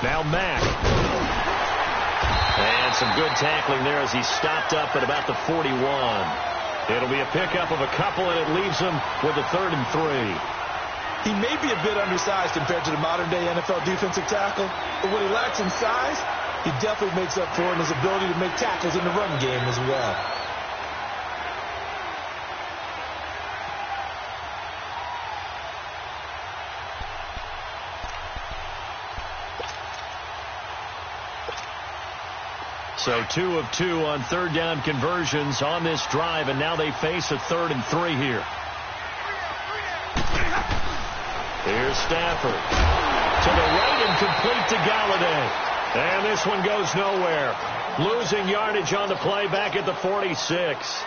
Now Mack. And some good tackling there as he stopped up at about the 41. It'll be a pickup of a couple, and it leaves him with a 3rd and 3. He may be a bit undersized compared to the modern-day NFL defensive tackle, but what he lacks in size, he definitely makes up for in his ability to make tackles in the run game as well. So 2 of 2 on 3rd down conversions on this drive, and now they face a 3rd and 3 here. Here's Stafford. To the right and complete to Galladay. And this one goes nowhere. Losing yardage on the play back at the 46.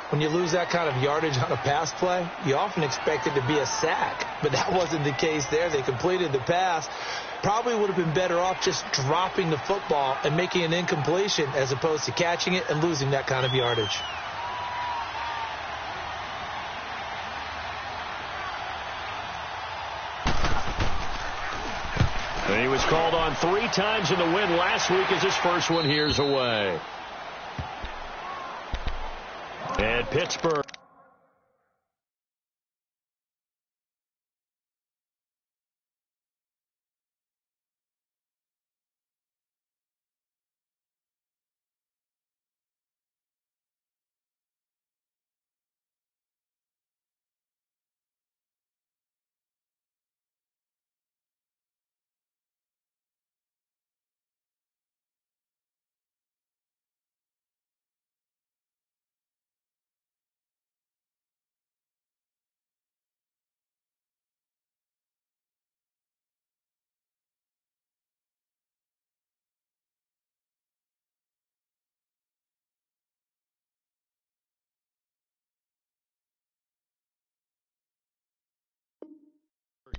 When you lose that kind of yardage on a pass play, you often expect it to be a sack. But that wasn't the case there. They completed the pass. Probably would have been better off just dropping the football and making an incompletion as opposed to catching it and losing that kind of yardage. He was called on 3 times in the win last week as his first one here's away. And Pittsburgh.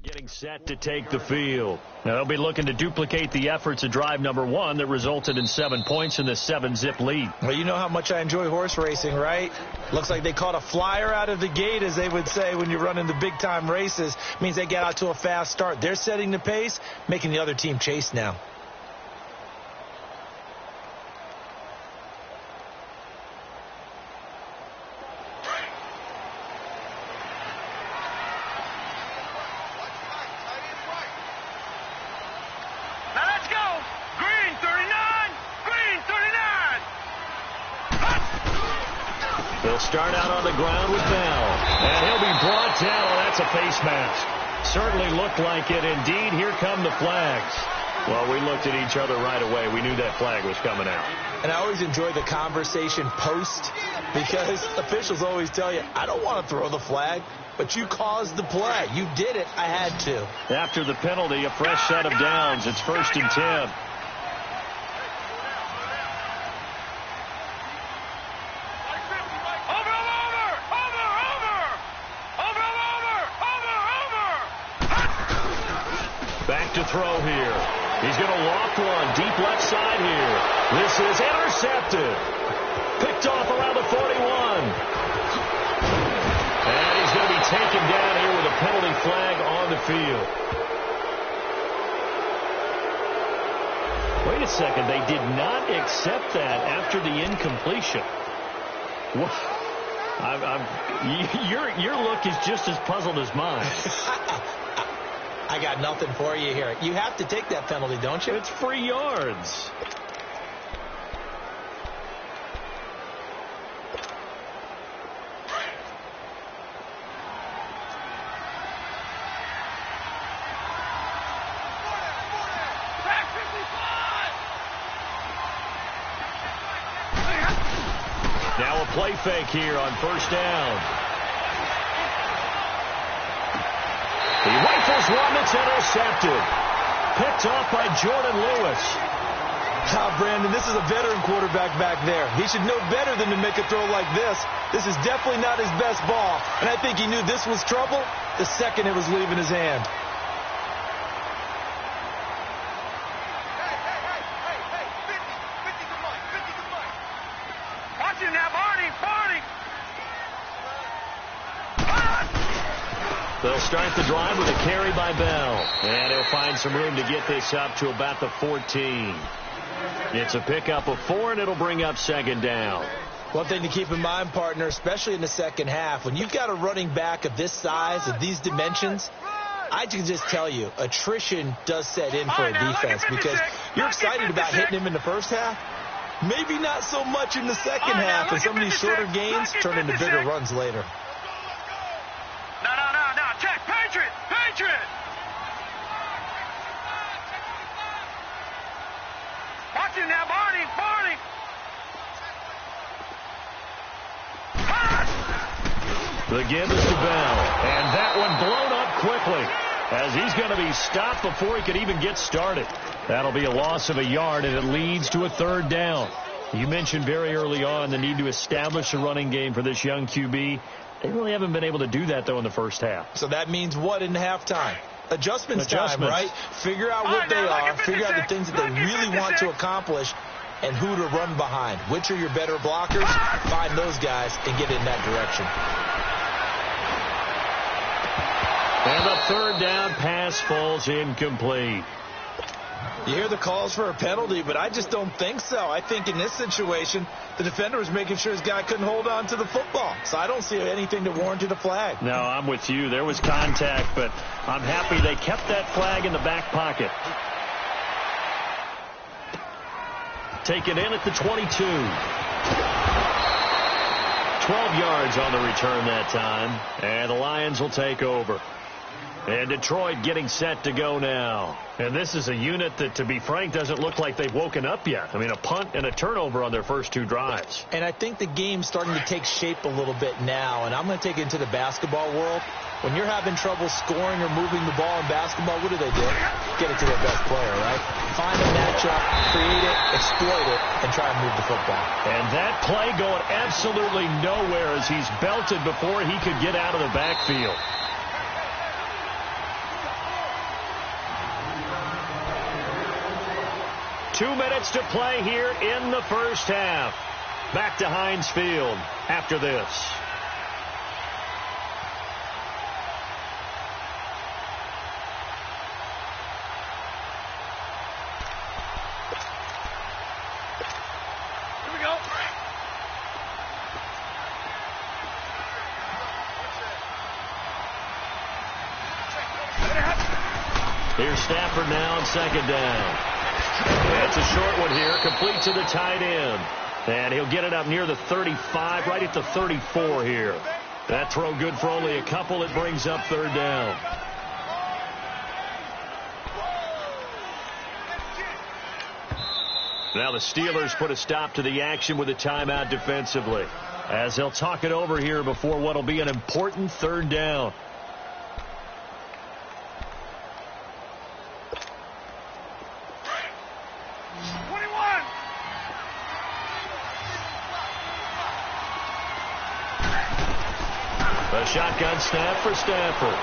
Getting set to take the field. Now they'll be looking to duplicate the efforts of drive number 1 that resulted in 7 points in the 7-zip lead. Well, you know how much I enjoy horse racing, right? Looks like they caught a flyer out of the gate, as they would say when you're running the big-time races. Means they get out to a fast start. They're setting the pace, making the other team chase now. They'll start out on the ground with Bell. And he'll be brought down. That's a face mask. Certainly looked like it. Indeed, here come the flags. Well, we looked at each other right away. We knew that flag was coming out. And I always enjoy the conversation post because officials always tell you, I don't want to throw the flag, but you caused the play. You did it. I had to. After the penalty, a fresh set of downs. It's 1st and 10. Back to throw here. He's going to loft one deep left side here. This is intercepted. Picked off around the 41. And he's going to be taken down here with a penalty flag on the field. Wait a second. They did not accept that after the incompletion. Your look is just as puzzled as mine. I got nothing for you here. You have to take that penalty, don't you? It's free yards. Now a play fake here on 1st down. He rifles one that's intercepted. Picked off by Jordan Lewis. Brandon, this is a veteran quarterback back there. He should know better than to make a throw like this. This is definitely not his best ball. And I think he knew this was trouble the second it was leaving his hand. They'll start the drive with a carry by Bell. And he'll find some room to get this up to about the 14. It's a pickup of 4, and it'll bring up second down. One thing to keep in mind, partner, especially in the second half, when you've got a running back of this size, of these dimensions, I can just tell you, attrition does set in for a defense because you're excited about hitting him in the first half. Maybe not so much in the second half, and some of these shorter gains turn into bigger runs later. No. Check. Patriot. Watch him now, Barney. The give is to Bell, and that one blown up quickly as he's going to be stopped before he could even get started. That'll be a loss of a yard, and it leads to a third down. You mentioned very early on the need to establish a running game for this young QB. They really haven't been able to do that, though, in the first half. So that means what in halftime? Adjustments time, right? Figure out what they are, figure out the things that they really want to accomplish, and who to run behind. Which are your better blockers? Find those guys and get in that direction. And the third down pass falls incomplete. You hear the calls for a penalty, but I just don't think so. I think in this situation, the defender was making sure his guy couldn't hold on to the football. So I don't see anything that warranted a flag. No, I'm with you. There was contact, but I'm happy they kept that flag in the back pocket. Taken in at the 22. 12 yards on the return that time, and the Lions will take over. And Detroit getting set to go now. And this is a unit that, to be frank, doesn't look like they've woken up yet. I mean, a punt and a turnover on their first 2 drives. And I think the game's starting to take shape a little bit now. And I'm going to take it into the basketball world. When you're having trouble scoring or moving the ball in basketball, what do? Get it to their best player, right? Find a matchup, create it, exploit it, and try and move the football. And that play going absolutely nowhere as he's belted before he could get out of the backfield. Two minutes to play here in the first half. Back to Heinz Field after this. Here we go. Here's Stafford now on second down. That's a short one here, complete to the tight end. And he'll get it up near the 35, right at the 34 here. That throw good for only a couple. It brings up third down. Now the Steelers put a stop to the action with a timeout defensively, as they'll talk it over here before what will be an important third down. A shotgun snap for Stafford.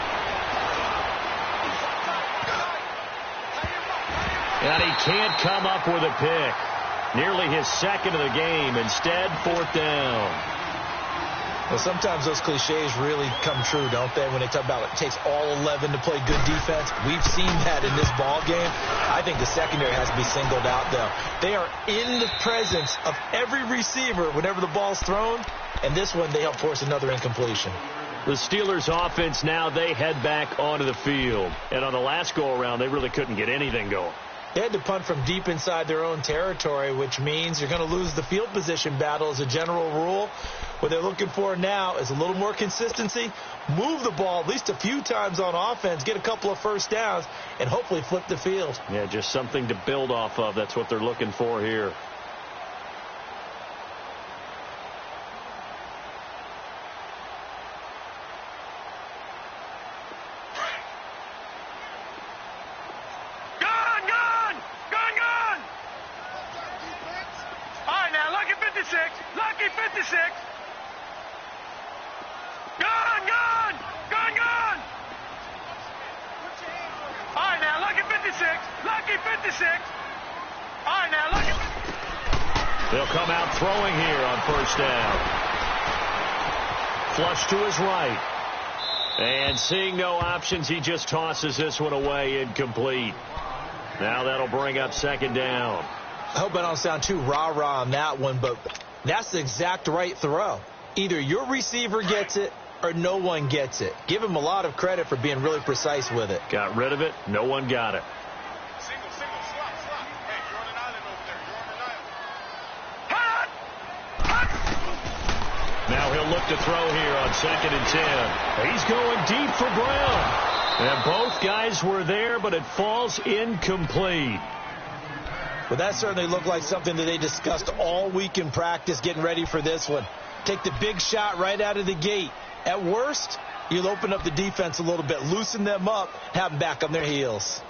And he can't come up with a pick. Nearly his second of the game. Instead, fourth down. Well, sometimes those cliches really come true, don't they? When they talk about it takes all 11 to play good defense. We've seen that in this ball game. I think the secondary has to be singled out, though. They are in the presence of every receiver whenever the ball's thrown. And this one, they help force another incompletion. The Steelers offense now, they head back onto the field. And on the last go-around, they really couldn't get anything going. They had to punt from deep inside their own territory, which means you're going to lose the field position battle as a general rule. What they're looking for now is a little more consistency, move the ball at least a few times on offense, get a couple of first downs, and hopefully flip the field. Yeah, just something to build off of. That's what they're looking for here. Lucky 56. Gone. All right, now, lucky 56. Lucky 56. All right, now, lucky. They'll come out throwing here on first down. Flush to his right. And seeing no options, he just tosses this one away incomplete. Now that'll bring up second down. I hope I don't sound too rah-rah on that one, but that's the exact right throw. Either your receiver gets it or no one gets it. Give him a lot of credit for being really precise with it. Got rid of it. No one got it. Single, slot. Hey, you're on an island over there. Now he'll look to throw here on 2nd and 10. He's going deep for Brown. And both guys were there, but it falls incomplete. Well, that certainly looked like something that they discussed all week in practice getting ready for this one. Take the big shot right out of the gate. At worst, you'll open up the defense a little bit, loosen them up, have them back on their heels.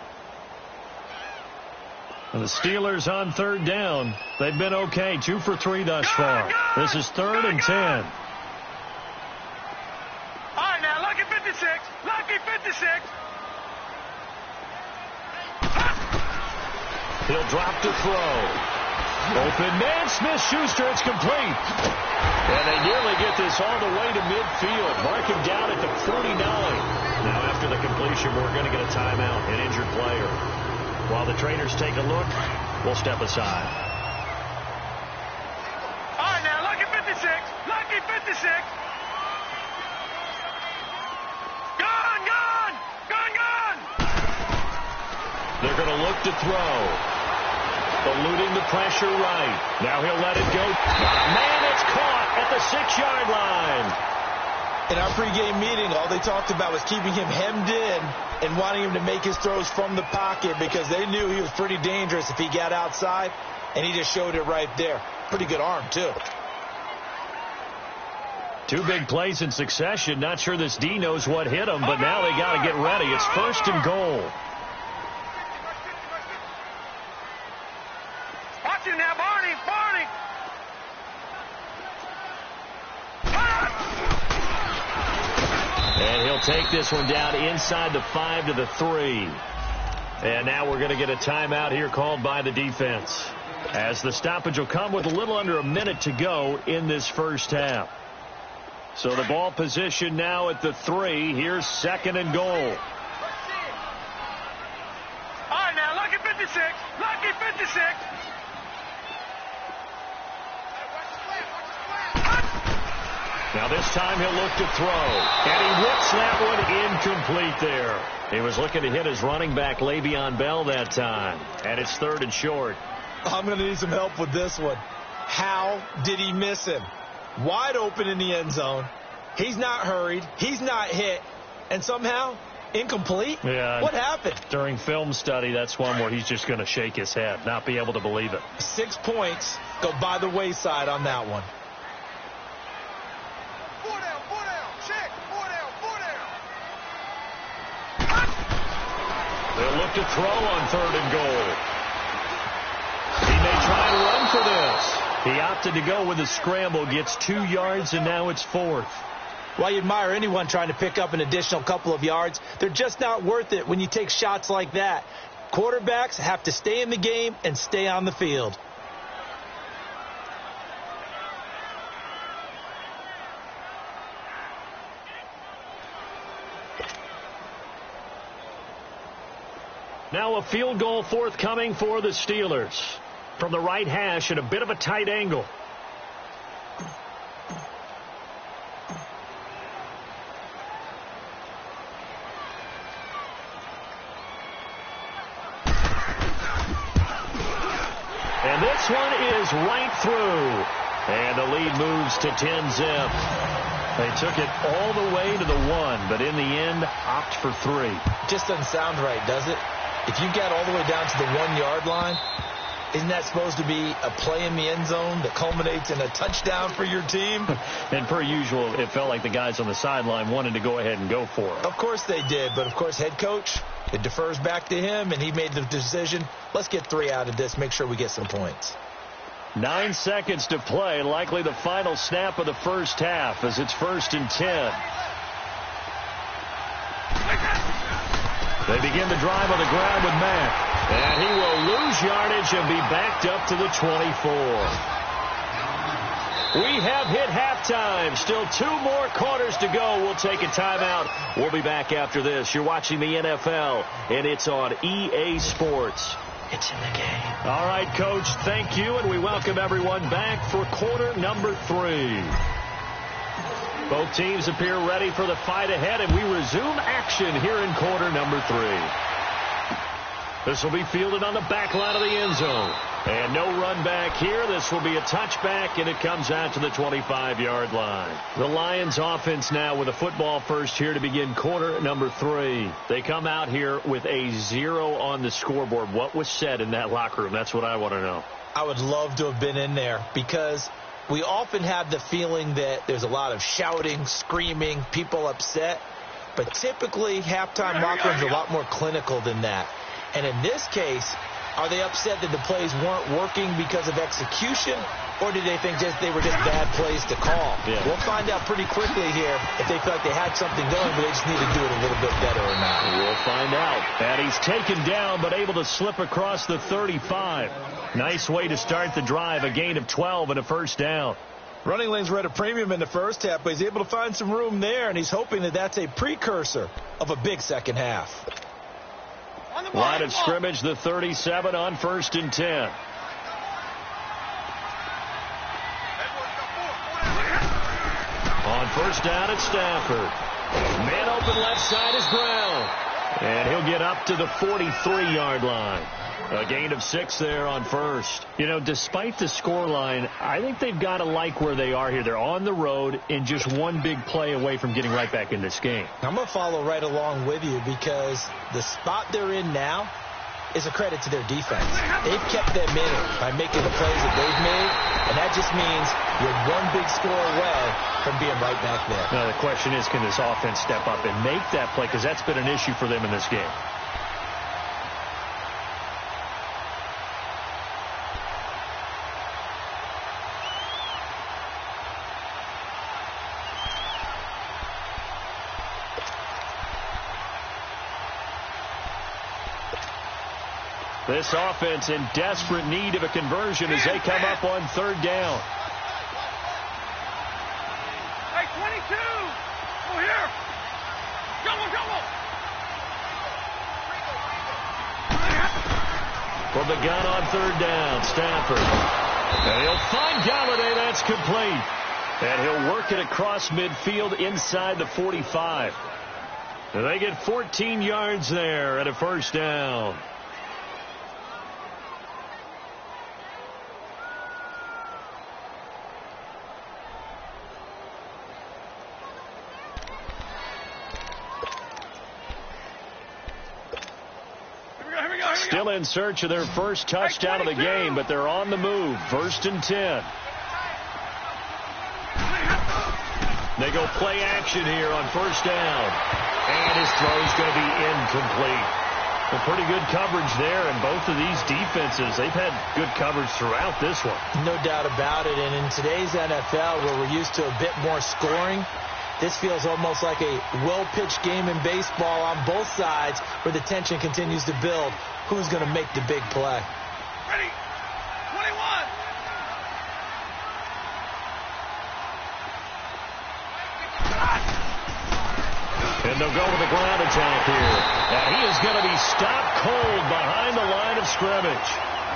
And the Steelers on 3rd down. They've been okay, 2 for 3 thus far. This is 3rd and 10. All right, now, lucky 56. Lucky 56. He'll drop to throw. Open man, Smith-Schuster, it's complete. And they nearly get this all the way to midfield. Mark him down at the 49. Now after the completion, we're going to get a timeout, an injured player. While the trainers take a look, we'll step aside. All right, now, lucky 56. Lucky 56. Gone. They're going to look to throw. Eluding the pressure right. Now he'll let it go. Man, it's caught at the 6-yard line. In our pregame meeting, all they talked about was keeping him hemmed in and wanting him to make his throws from the pocket because they knew he was pretty dangerous if he got outside, and he just showed it right there. Pretty good arm, too. 2 big plays in succession. Not sure this D knows what hit him, but now they got to get ready. It's 1st and goal. Watch him now, Barney. And he'll take this one down inside the 5 to the 3. And now we're going to get a timeout here called by the defense, as the stoppage will come with a little under a minute to go in this first half. So the ball position now at the 3. Here's 2nd and goal. All right, now, lucky 56. Lucky 56. Now this time he'll look to throw. And he whips that one incomplete there. He was looking to hit his running back, Le'Veon Bell, that time. And it's 3rd and short. I'm going to need some help with this one. How did he miss him? Wide open in the end zone. He's not hurried. He's not hit. And somehow, incomplete? Yeah. What happened? During film study, that's one where he's just going to shake his head, not be able to believe it. 6 points go by the wayside on that one. 4 down. Check. 4 down. They'll look to throw on 3rd and goal. He may try and run for this. He opted to go with a scramble, gets 2 yards, and now it's 4th. Well, you admire anyone trying to pick up an additional couple of yards. They're just not worth it when you take shots like that. Quarterbacks have to stay in the game and stay on the field. Now a field goal forthcoming for the Steelers. From the right hash at a bit of a tight angle. And this one is right through. And the lead moves to 10-zip. They took it all the way to the 1, but in the end, opt for 3. Just doesn't sound right, does it? If you got all the way down to the 1-yard line, isn't that supposed to be a play in the end zone that culminates in a touchdown for your team? And per usual, it felt like the guys on the sideline wanted to go ahead and go for it. Of course they did, but of course head coach, it defers back to him, and he made the decision, let's get 3 out of this, make sure we get some points. 9 seconds to play, likely the final snap of the first half as it's 1st and 10. They begin the drive on the ground with Mack. And he will lose yardage and be backed up to the 24. We have hit halftime. Still 2 more quarters to go. We'll take a timeout. We'll be back after this. You're watching the NFL, and it's on EA Sports. It's in the game. All right, Coach, thank you, and we welcome everyone back for quarter number 3. Both teams appear ready for the fight ahead, and we resume action here in quarter number 3. This will be fielded on the back line of the end zone. And no run back here. This will be a touchback, and it comes out to the 25-yard line. The Lions offense now with a football first here to begin quarter number 3. They come out here with a 0 on the scoreboard. What was said in that locker room? That's what I want to know. I would love to have been in there because we often have the feeling that there's a lot of shouting, screaming, people upset. But typically, halftime locker rooms are a lot more clinical than that. And in this case, are they upset that the plays weren't working because of execution, or did they think they were just bad plays to call? Yeah. We'll find out pretty quickly here if they feel like they had something going, but they just need to do it a little bit better or not. We'll find out. And he's taken down, but able to slip across the 35. Nice way to start the drive, a gain of 12 and a first down. Running lanes were at a premium in the first half, but he's able to find some room there, and he's hoping that that's a precursor of a big second half. Line of scrimmage, the 37 on 1st and 10. On first down at Stafford. Man open left side is Brown. And he'll get up to the 43-yard line. A gain of 6 there on first. You know, despite the scoreline, I think they've got to like where they are here. They're on the road and just one big play away from getting right back in this game. I'm going to follow right along with you because the spot they're in now is a credit to their defense. They've kept them in it by making the plays that they've made, and that just means you're one big score away from being right back there. Now, the question is, can this offense step up and make that play? Because that's been an issue for them in this game. This offense in desperate need of a conversion as they come up on 3rd down. Hey, 22! Over here! Go! From the gun on 3rd down, Stafford. And he'll find Galladay. That's complete. And he'll work it across midfield inside the 45. And they get 14 yards there at a first down. Still in search of their first touchdown of the game, but they're on the move. 1st and 10. They go play action here on 1st down. And his throw's going to be incomplete. Well, pretty good coverage there, and both of these defenses, they've had good coverage throughout this one. No doubt about it, and in today's NFL, where we're used to a bit more scoring, this feels almost like a well-pitched game in baseball on both sides where the tension continues to build. Who's going to make the big play? Ready? 21! And they'll go with the ground attack here. And he is going to be stopped cold behind the line of scrimmage.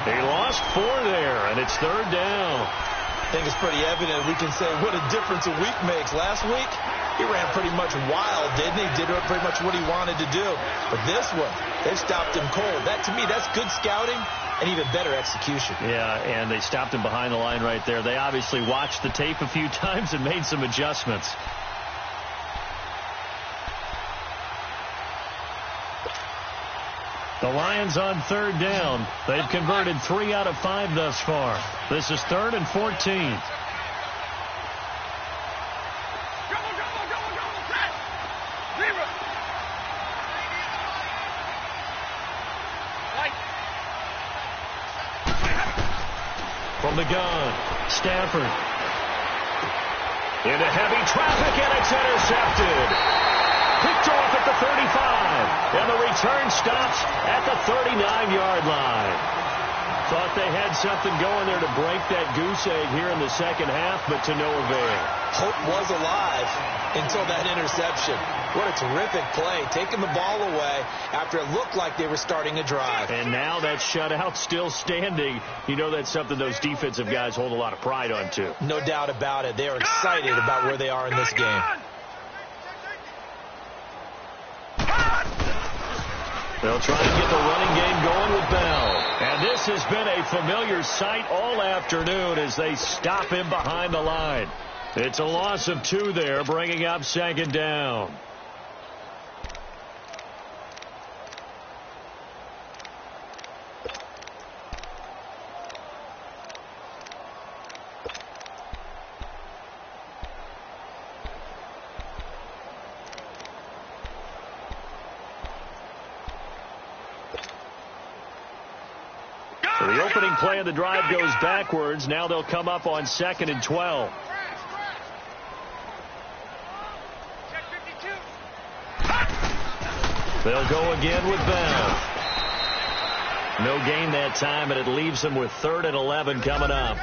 He lost 4 there, and it's 3rd down. I think it's pretty evident. We can say what a difference a week makes. Last week, he ran pretty much wild, didn't he? Did pretty much what he wanted to do. But this one, they stopped him cold. That, to me, that's good scouting and even better execution. Yeah, and they stopped him behind the line right there. They obviously watched the tape a few times and made some adjustments. The Lions on 3rd down. They've converted 3 out of 5 thus far. This is 3rd and 14. From the gun, Stafford. Into heavy traffic, and it's intercepted. Picked off at the 35, and the return stops at the 39-yard line. Thought they had something going there to break that goose egg here in the second half, but to no avail. Hope was alive until that interception. What a terrific play, taking the ball away after it looked like they were starting a drive. And now that shutout still standing. You know that's something those defensive guys hold a lot of pride on, too. No doubt about it. They are excited about where they are in this game. They'll try and get the running game going with Bell. And this has been a familiar sight all afternoon as they stop him behind the line. It's a loss of 2 there, bringing up second down. So the opening play of the drive goes backwards. Now they'll come up on 2nd and 12. They'll go again with Bell. No gain that time, and it leaves them with 3rd and 11 coming up.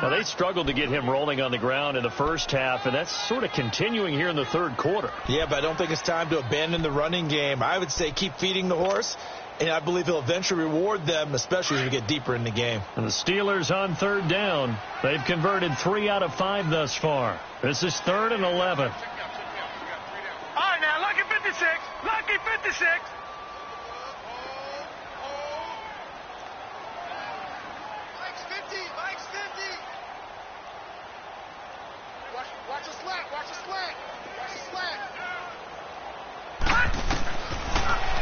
Now, they struggled to get him rolling on the ground in the first half, and that's sort of continuing here in the third quarter. Yeah, but I don't think it's time to abandon the running game. I would say keep feeding the horse, and I believe he'll eventually reward them, especially as we get deeper in the game. And the Steelers on 3rd down. They've converted 3 out of 5 thus far. This is 3rd and 11. All right, now, lucky 56. Lucky 56. Mike's 50. Mike's 50. Watch the slant. Watch the slant. Watch the slant.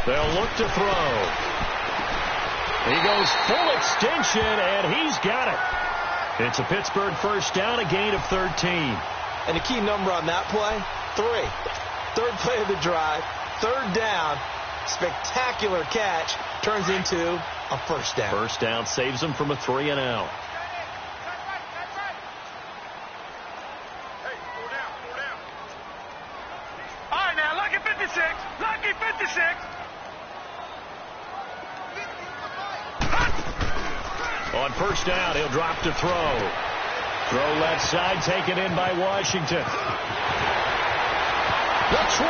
They'll look to throw. He goes full extension, and he's got it. It's a Pittsburgh first down, a gain of 13. And the key number on that play, 3. 3rd play of the drive, 3rd down, spectacular catch, turns into a first down. First down saves them from a 3 and out. Hey, go down, go down. All right, now, lucky 56. Lucky 56. On first down, he'll drop to throw. Throw left side, taken in by Washington. The 20.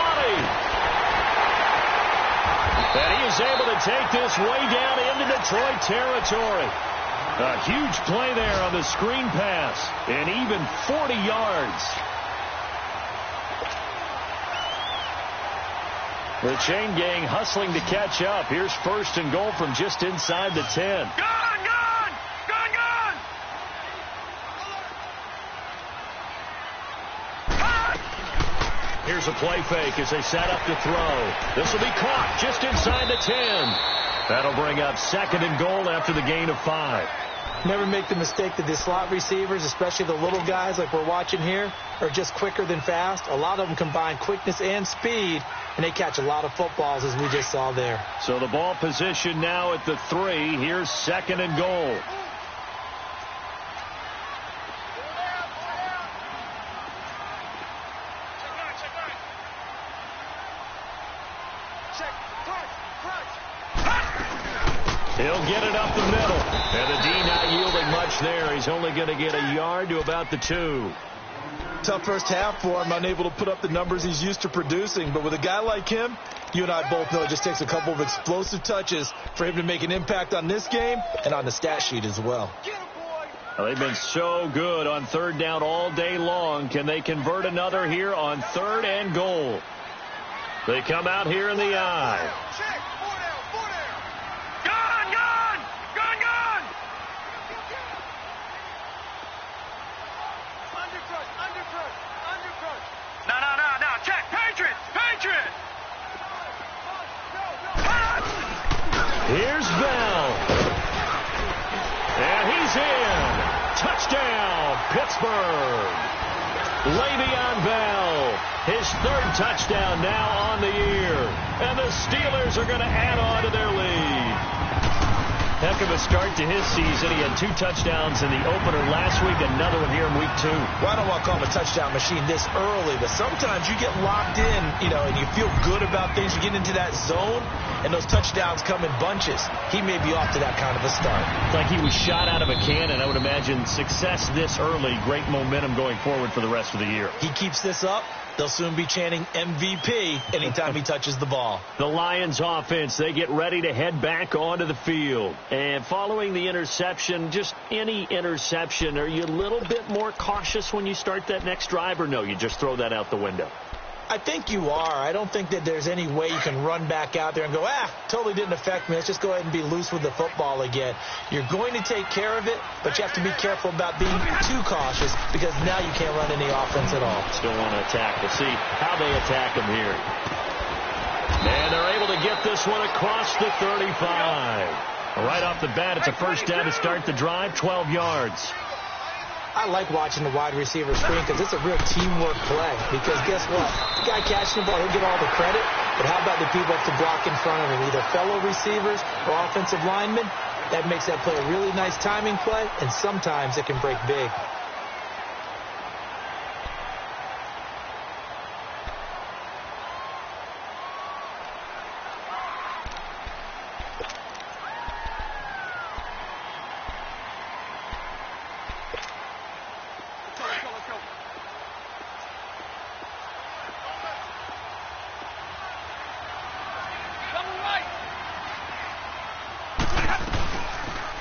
And he is able to take this way down into Detroit territory. A huge play there on the screen pass. And even 40 yards. The chain gang hustling to catch up. Here's 1st and goal from just inside the 10. Gone, gone. Gone, gone. Here's a play fake as they set up to throw. This will be caught just inside the 10. That'll bring up 2nd and goal after the gain of 5. Never make the mistake that the slot receivers, especially the little guys like we're watching here, are just quicker than fast. A lot of them combine quickness and speed, and they catch a lot of footballs, as we just saw there. So the ball position now at the 3. Here's 2nd and goal. He'll get it up the middle. And the D not yielding much there. He's only going to get a yard to about the 2. Tough first half for him, unable to put up the numbers he's used to producing. But with a guy like him, you and I both know it just takes a couple of explosive touches for him to make an impact on this game and on the stat sheet as well. Well, they've been so good on 3rd down all day long. Can they convert another here on 3rd and goal? They come out here in the eye. Here's Bell. And he's in. Touchdown, Pittsburgh. Le'Veon Bell, his 3rd touchdown now on the year. And the Steelers are going to add on to their lead. Have heck of a start to his season. He had 2 touchdowns in the opener last week, another one here in week 2. Well, I don't want to call him a touchdown machine this early, but sometimes you get locked in, and you feel good about things. You get into that zone, and those touchdowns come in bunches. He may be off to that kind of a start. It's like he was shot out of a cannon. I would imagine success this early, great momentum going forward for the rest of the year. He keeps this up, they'll soon be chanting MVP anytime he touches the ball. The Lions offense, they get ready to head back onto the field. And following the interception, just any interception, are you a little bit more cautious when you start that next drive, or no, you just throw that out the window? I think you are. I don't think that there's any way you can run back out there and go, totally didn't affect me. Let's just go ahead and be loose with the football again. You're going to take care of it, but you have to be careful about being too cautious because now you can't run any offense at all. Still want to attack. We'll see how they attack him here. And they're able to get this one across the 35. Right off the bat, it's a first down to start the drive, 12 yards. I like watching the wide receiver screen because it's a real teamwork play. Because guess what? The guy catching the ball, he'll get all the credit. But how about the people have to block in front of him, either fellow receivers or offensive linemen? That makes that play a really nice timing play, and sometimes it can break big.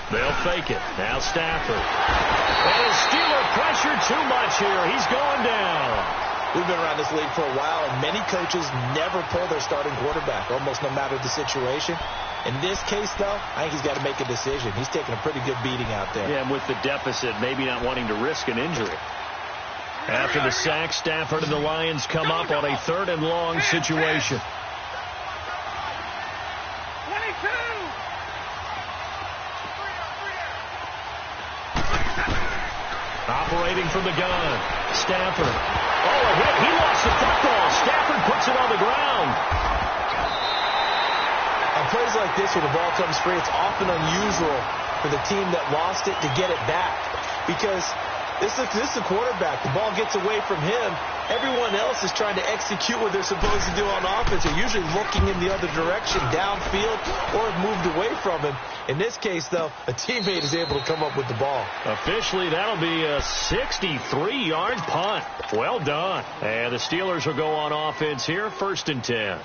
They'll fake it. Now Stafford. And his Steeler pressure too much here. He's going down. We've been around this league for a while, and many coaches never pull their starting quarterback, almost no matter the situation. In this case, though, I think he's got to make a decision. He's taking a pretty good beating out there. Yeah, and with the deficit, maybe not wanting to risk an injury. After the sack, Stafford and the Lions come up on a 3rd and long situation. 22. Operating from the gun, Stafford. Oh, a hit. He lost the football. Stafford puts it on the ground. On plays like this where the ball comes free, it's often unusual for the team that lost it to get it back. Because this is a quarterback. The ball gets away from him. Everyone else is trying to execute what they're supposed to do on offense. They're usually looking in the other direction, downfield, or moved away from him. In this case, though, a teammate is able to come up with the ball. Officially, that'll be a 63-yard punt. Well done. And the Steelers will go on offense here, 1st and 10.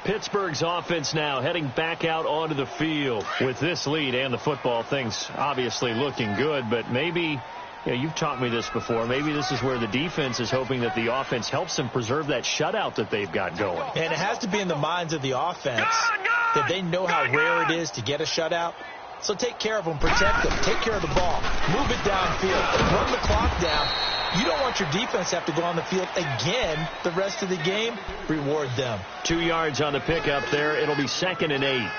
Pittsburgh's offense now heading back out onto the field. With this lead and the football, things obviously looking good, but maybe... you've taught me this before. Maybe this is where the defense is hoping that the offense helps them preserve that shutout that they've got going. And it has to be in the minds of the offense that they know how rare it is to get a shutout. So take care of them, protect them, take care of the ball, move it downfield, run the clock down. You don't want your defense to have to go on the field again the rest of the game. Reward them. 2 yards on the pickup there. It'll be 2nd and 8.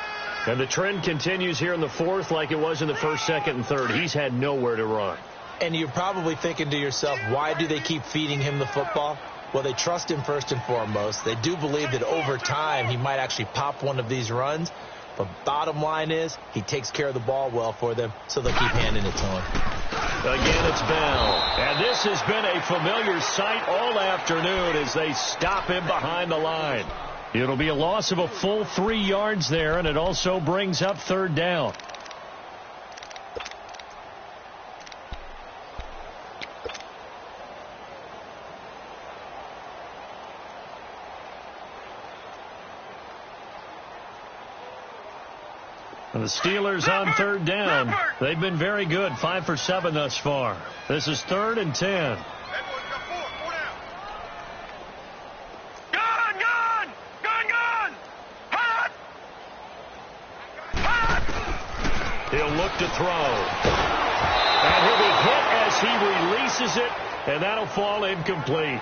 And the trend continues here in the 4th like it was in the 1st, 2nd, and 3rd. He's had nowhere to run. And you're probably thinking to yourself, why do they keep feeding him the football? Well, they trust him first and foremost. They do believe that over time he might actually pop one of these runs. But bottom line is he takes care of the ball well for them, so they'll keep handing it to him. Again, it's Bell. And this has been a familiar sight all afternoon as they stop him behind the line. It'll be a loss of a full 3 yards there, and it also brings up 3rd down. And the Steelers on 3rd down. They've been very good, 5 for 7 thus far. This is 3rd and 10. He'll look to throw. And he'll be hit as he releases it, and that'll fall incomplete.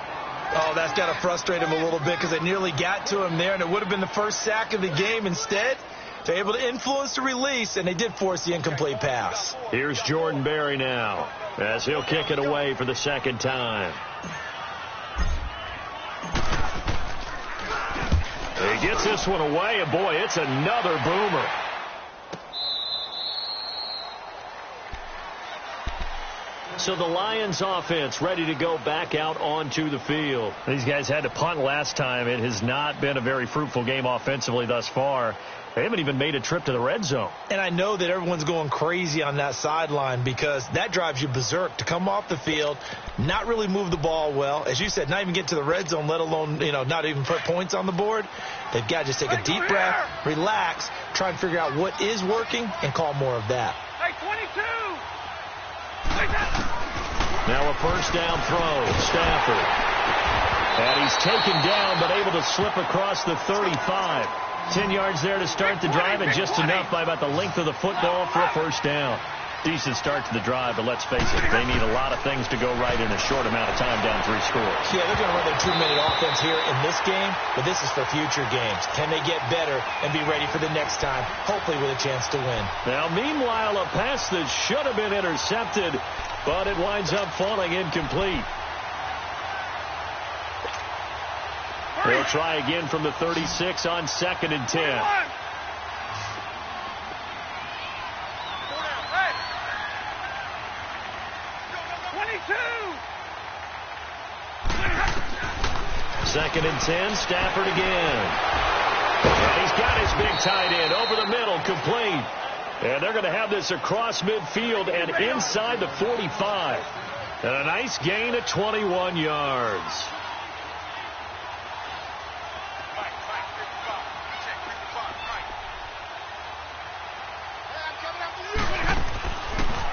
Oh, that's got to frustrate him a little bit because they nearly got to him there, and it would have been the first sack of the game. Instead, they're able to influence the release, and they did force the incomplete pass. Here's Jordan Berry now as he'll kick it away for the 2nd time. He gets this one away, and boy, it's another boomer. So the Lions offense ready to go back out onto the field. These guys had to punt last time. It has not been a very fruitful game offensively thus far. They haven't even made a trip to the red zone. And I know that everyone's going crazy on that sideline because that drives you berserk to come off the field, not really move the ball well. As you said, not even get to the red zone, let alone, not even put points on the board. They've got to just take a deep breath, relax, try and figure out what is working, and call more of that. Hey, 22! Now a first down throw, Stafford. And he's taken down but able to slip across the 35. 10 yards there to start the drive, and just enough by about the length of the football for a first down. Decent start to the drive, but let's face it, they need a lot of things to go right in a short amount of time down 3 scores. Yeah, they're going to run their 2-minute offense here in this game, but this is for future games. Can they get better and be ready for the next time, hopefully with a chance to win? Now, meanwhile, a pass that should have been intercepted, but it winds up falling incomplete. They'll try again from the 36 on 2nd and 10. 2nd and 10, Stafford again. And he's got his big tight end over the middle, complete. And they're going to have this across midfield and inside the 45. And a nice gain of 21 yards.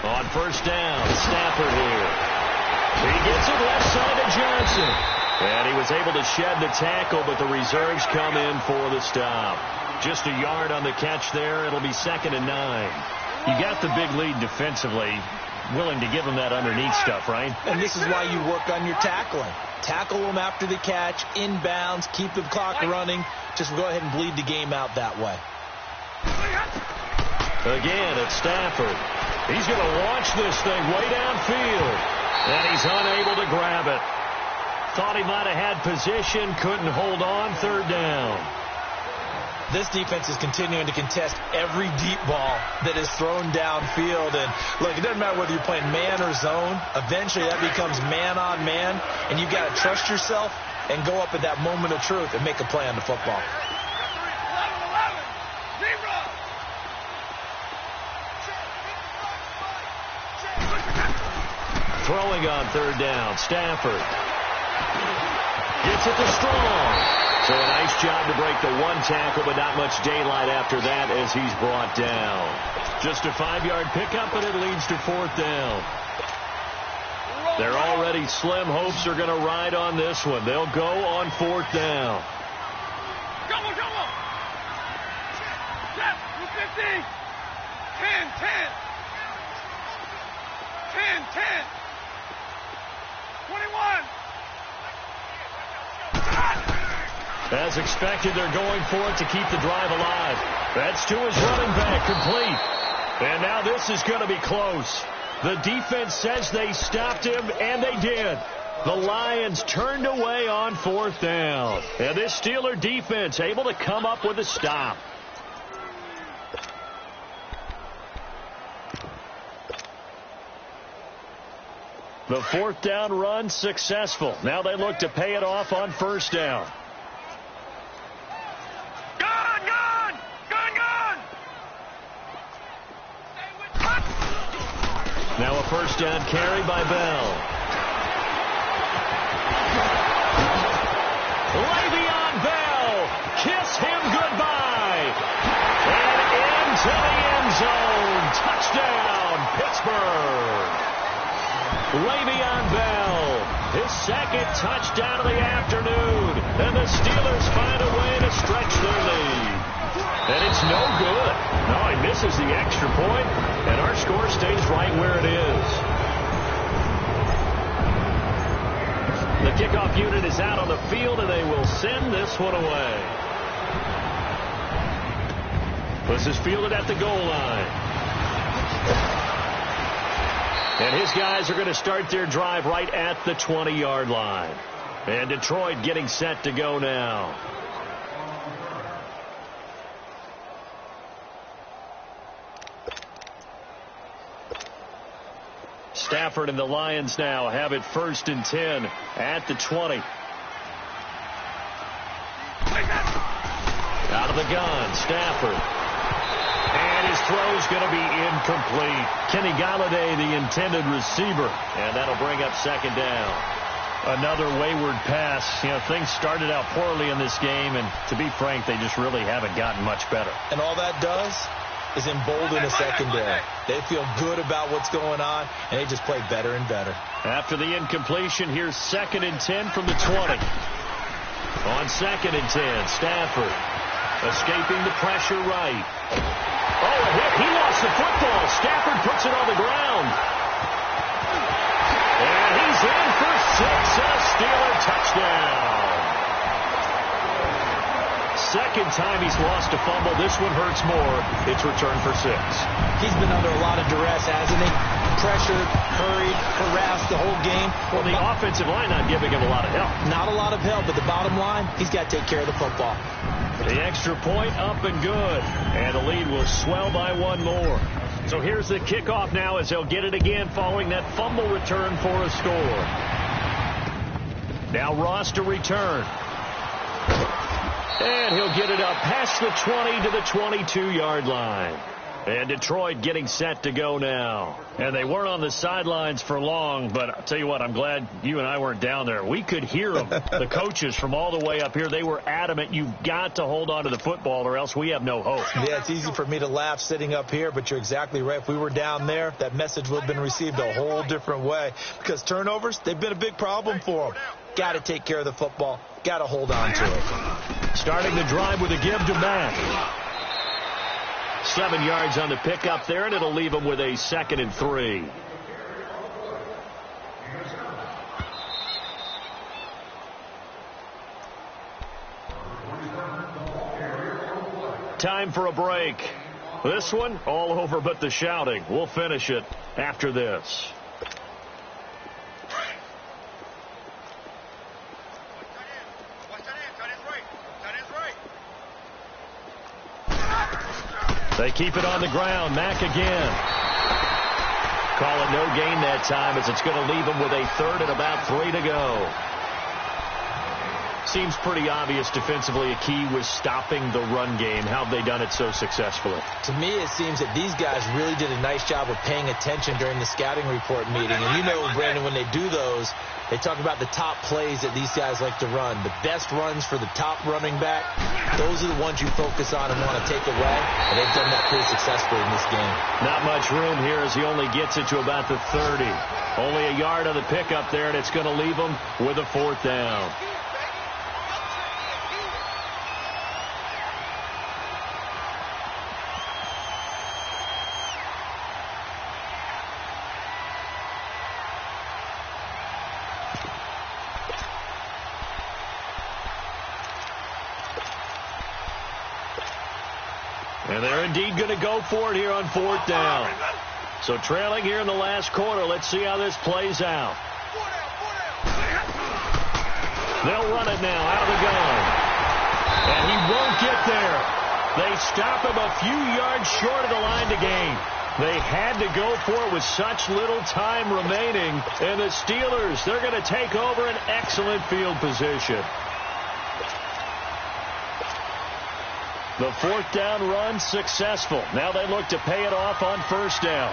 On first down, Stafford here. He gets it left side to Johnson. And he was able to shed the tackle, but the reserves come in for the stop. Just a yard on the catch there. It'll be 2nd and 9. You got the big lead defensively. Willing to give them that underneath stuff, right? And this is why you work on your tackling. Tackle them after the catch, inbounds, keep the clock running. Just go ahead and bleed the game out that way. Again, it's Stafford. He's going to launch this thing way downfield. And he's unable to grab it. Thought he might have had position, couldn't hold on, 3rd down. This defense is continuing to contest every deep ball that is thrown downfield. And look, it doesn't matter whether you're playing man or zone. Eventually that becomes man on man. And you've got to trust yourself and go up at that moment of truth and make a play on the football. Throwing on 3rd down, Stafford. Gets it to Strong. So a nice job to break the 1 tackle, but not much daylight after that as he's brought down. Just a 5-yard pickup, and it leads to 4th down. Their already slim hopes are going to ride on this one. They'll go on 4th down. Come on. 50. 10. 21. As expected, they're going for it to keep the drive alive. That's to his running back, complete. And now this is going to be close. The defense says they stopped him, and they did. The Lions turned away on 4th down. And this Steeler defense able to come up with a stop. The 4th down run successful. Now they look to pay it off on 1st down. Now a first down carry by Bell. Le'Veon Bell, kiss him goodbye. And into the end zone. Touchdown, Pittsburgh. Le'Veon Bell, his 2nd touchdown of the afternoon. And the Steelers find a way to stretch their lead. And it's no good. No, he misses the extra point, and our score stays right where it is. The kickoff unit is out on the field, and they will send this one away. This is fielded at the goal line. And his guys are going to start their drive right at the 20-yard line. And Detroit getting set to go now. Stafford and the Lions now have it 1st and 10 at the 20. Out of the gun, Stafford. And his throw's going to be incomplete. Kenny Galladay, the intended receiver. And that'll bring up 2nd down. Another wayward pass. You know, things started out poorly in this game, and to be frank, they just really haven't gotten much better. And all that does is embolden the secondary. They feel good about what's going on, and they just play better and better. After the incompletion, here's 2nd and 10 from the 20. On 2nd and 10, Stafford escaping the pressure right. Oh, a hit. He lost the football. Stafford puts it on the ground. And he's in for 6, a Steeler touchdown. Second time he's lost a fumble. This one hurts more. It's returned for 6. He's been under a lot of duress, hasn't he? Pressured, hurried, harassed the whole game. Well, the offensive line not giving him a lot of help. Not a lot of help, but the bottom line, he's got to take care of the football. The extra point up and good. And the lead will swell by 1 more. So here's the kickoff now as they'll get it again following that fumble return for a score. Now Ross to return. And he'll get it up past the 20 to the 22-yard line. And Detroit getting set to go now. And they weren't on the sidelines for long, but I'll tell you what, I'm glad you and I weren't down there. We could hear them. The coaches from all the way up here, they were adamant. You've got to hold on to the football or else we have no hope. Yeah, it's easy for me to laugh sitting up here, but you're exactly right. If we were down there, that message would have been received a whole different way. Because turnovers, they've been a big problem for them. Got to take care of the football. Got to hold on to it. Starting the drive with a give to Mack. 7 yards on the pickup there, and it'll leave him with a 2nd and 3. Time for a break. This one, all over but the shouting. We'll finish it after this. They keep it on the ground. Mack again. Call it no gain that time as it's going to leave them with a 3rd and about 3 to go. Seems pretty obvious defensively a key was stopping the run game. How have they done it so successfully? To me, it seems that these guys really did a nice job of paying attention during the scouting report meeting. And you know, Brandon, when they do those, they talk about the top plays that these guys like to run. The best runs for the top running back, those are the ones you focus on and want to take away. And they've done that pretty successfully in this game. Not much room here as he only gets it to about the 30. Only a yard on the pickup there, and it's going to leave him with a 4th down. And they're indeed going to go for it here on 4th down. So trailing here in the last quarter. Let's see how this plays out. They'll run it now out of the gun. And he won't get there. They stop him a few yards short of the line to gain. They had to go for it with such little time remaining. And the Steelers, they're going to take over an excellent field position. The 4th down run successful. Now they look to pay it off on 1st down.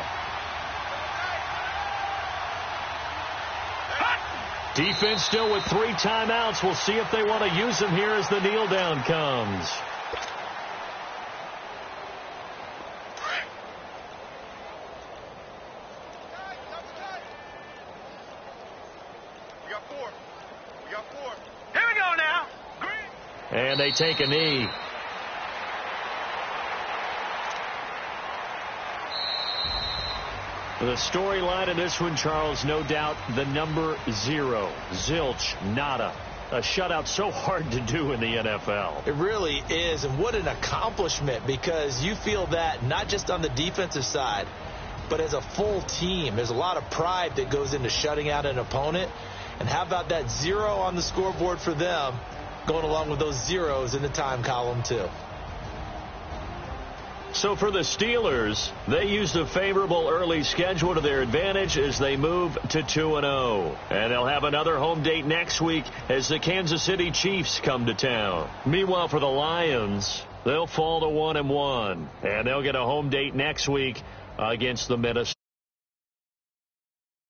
Defense still with 3 timeouts. We'll see if they want to use them here as the kneel down comes. We got 4. We got 4. Here we go now. Green. And they take a knee. The storyline in this one, Charles, no doubt the number 0. Zilch, nada. A shutout so hard to do in the NFL. It really is, and what an accomplishment, because you feel that not just on the defensive side, but as a full team. There's a lot of pride that goes into shutting out an opponent. And how about that 0 on the scoreboard for them, going along with those zeros in the time column, too. So for the Steelers, they used a favorable early schedule to their advantage as they move to 2-0. And they'll have another home date next week as the Kansas City Chiefs come to town. Meanwhile, for the Lions, they'll fall to 1-1. And they'll get a home date next week against the Minnesota.